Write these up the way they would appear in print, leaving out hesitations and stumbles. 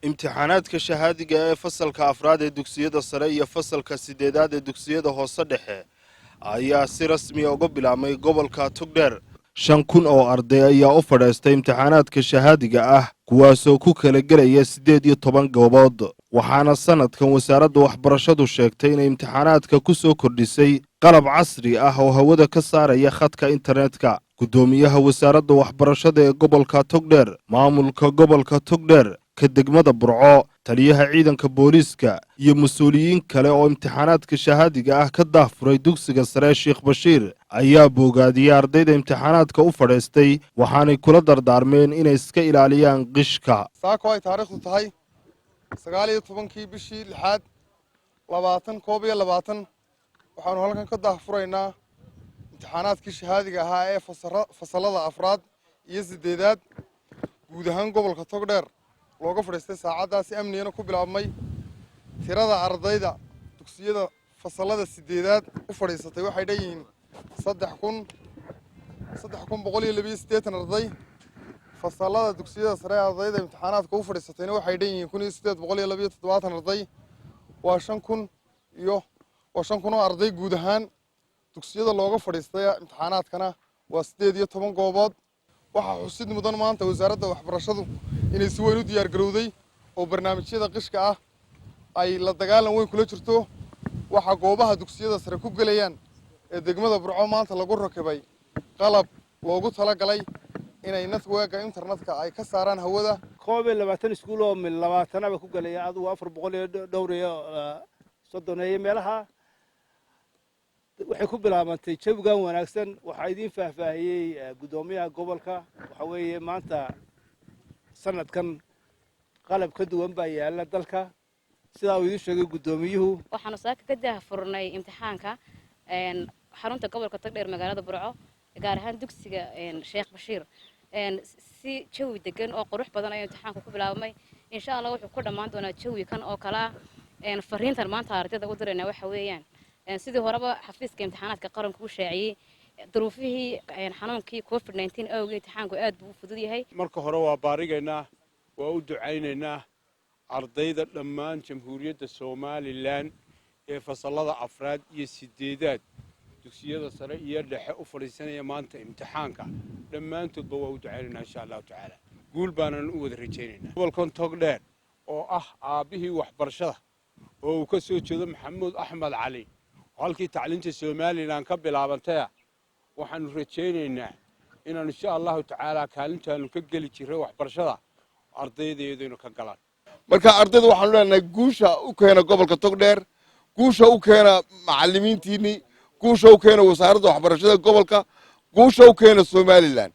imtixaanaadka shahaadiga ee fasalka afraad ee dugsiyada sare iyo fasalka sideedaad ee dugsiyada hoose dhexe ayaa si rasmi uga bilaabmay gobolka Togdheer 5,000 oo arday ayaa u fadhiistay imtixaanaadka shahaadiga ah kuwaasoo ku kala gelaya 18 goobood waxaana sanadkan wasaaradda waxbarashadu sheegtay in imtixaanaadka ku soo kordhisay qalab casri ah oo hawada ka saaraya khadka internetka gudoomiyaha wasaaradda waxbarashada ee gobolka Togdheer maamulka gobolka Togdheer ka degmada Burco taliyaha ciidanka booliska iyo mas'uuliyiin kale oo imtixaanaadka shahaadiga ah ka daafuray dugsiga sare Sheekh Bashiir ayaa boogaadiyay ardayda imtixaanaadka u fadhiistay waxaanay kula dardaarmeen inay iska ilaaliyaan qishka saako ay taariikhdu tahay 19 bishii 6 2022 waxaanu halkan ka daafuraynaa imtixaanaadkii shahaadiga ahaa ee fasalada afraad iyo sideedaad guud ahaan gobolka Togdheer looga fadhiistay saacadaasi amniyana ku bilaabmay tirada ardayda dugsiyada fasalada sideedaad u fadhiisatay waxay dhayiin 3,182 arday fasalada dugsiyada sare ardayda imtixaanaadka u fadhiisatayna waxay dhayiin 1,827 arday waa 5,000 oo arday guud ahaan dugsiyada looga fadhiistay imtixaanaadkana waa 18 goobood waxa xusid mudan maanta wasaaradda waxbarashadu inay si weyn u diyaar garowday oo barnaamijyada qishka ah ay la dagaalan weyn kula jirto waxa goobaha dugsiyada sare ku galayaan ee degmada Burco maanta lagu rakibay qalab loogu talagalay inay network internetka ay ka saaraan hawada 20 iskuul oo 20 ku galaya adigu 400 dhowriyo 30 meelaha waxay ku bilaabantay jawigan wanaagsan waxa idin faahfaahiyay gudoomiyaha gobolka waxa weeye maanta sanadkan qalab ka duwan baa yaala dalka sida uu idin sheegay gudoomiyuhu waxaanu saaka ka daahfurnay imtixaanka xarunta gobolka Togdheer magaalada Burco gaar ahaan dugsiga Sheekh Bashiir si jawi degan oo qurux badan ay imtixaanku ku bilaabmay insha Allah wuxuu ku dhamaan doonaa jawi kan oo kala fariintan maanta ardayda u dirayna waxa weeyaan sidii horeba xafiiska imtixaanaadka qaranku u shaaciyay duruufihii xanuunkii COVID-19 awgeed imtixaanku aad buu u fudud yahay marka hore waa baarigaynaa waa u ducaynaynaa ardayda dhammaan jamhuuriyadda Soomaaliland ee fasalada afraad iyo sideedaad dugsiyada sare iyo dhexe u fadhiisanaya maanta imtixaanka dhammaantoodba waa u ducaynaynaa insha Allah taala guul baanan u wada rajaynaynaa gobolka Togdheer oo ah aabihii waxbarashada oo uu ka soo jeedo Maxamuud Axmed Cali halkii tacliinta Soomaaliland ka bilaabantay waxaanu rajaynaynaa inaan insha Allah taala kaalintaanu ka gali jiray waxbarashada ardaydeeduna ka galaan marka ardaydu waxaanu leenahay guusha u keena gobolka Togdheer guusha u keena macallimiintiini guusha u keena wasaaradda waxbarashada gobolka guusha u keena Soomaaliland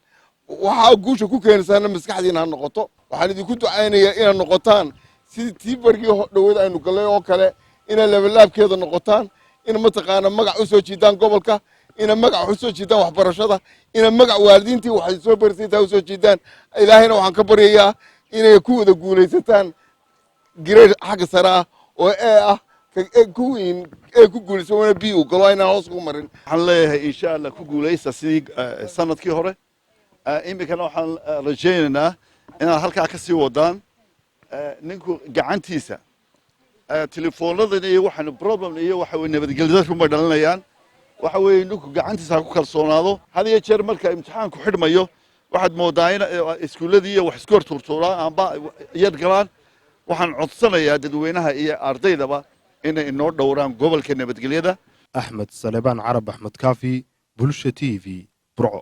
waxa guusha ku keenaysaa maskaxdiina noqoto waxaan idinku ducaynayaa inaad noqotaan sidii tiibarkii dhawada aynu galay oo kale ina levelabkeeda noqotaan in mataqaana magac u soo jiidaan gobolka ina magac u soo jiidaan waxbarashada ina magac waalidiintii waxay soo barisay u soo jiidaan ilaahayna waxaan ka baryayaa inay ku wada guuleysataan grade xagga sare ah oo ku guuleysan wana bi u galo inaan hoos ugu marin waxaan leeyahay insha Allah ku guuleysta sidii sanadkii hore imikana waxaan rajaynaynaa inaad halkaa ka sii wadaan ninku gacantiisa telefoonada iyo waxaan problem iyo waxa weey nabadgelyada ruma dhalinayaan waxa weey ninku gacantiisa ku kalsoonaado had iyo jeer marka imtixaanku xidhmayo waxaad moodaa in iskuuladii iyo wax isku horturturaan amba yar galaan waxaan codsanayaa dadweynaha iyo ardaydaba inay inoo dhowraan gobolka nabadgelyada Axmed Salebaan Carab Axmed Kaafi Bulsha TV Burco